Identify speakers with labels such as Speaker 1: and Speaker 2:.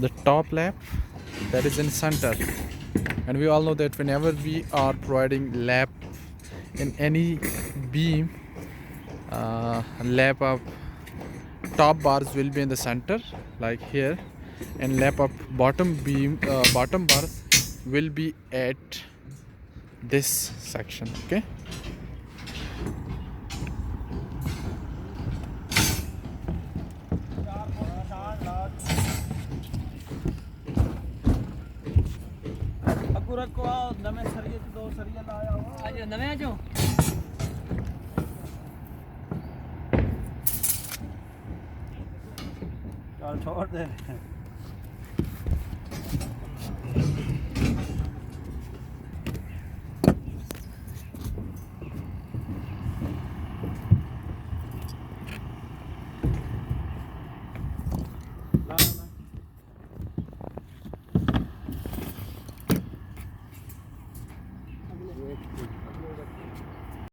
Speaker 1: The top lap that is in center, and we all know that whenever we are providing lap in any beam, lap up top bars will be in the center like here, and lap up bottom beam bottom bars will be at this section. Okay,
Speaker 2: ਅੱਗੂ ਰੱਖੋ ਆ ਨਵੇਂ ਸਰੀਏ ਚ ਦੋ ਸਰੀਏ ਲਾਇਆ ਵਾ ਅੱਜ ਨਵੇਂ ਚੋਂ ਚੱਲ ਛੋੜ ਦੇ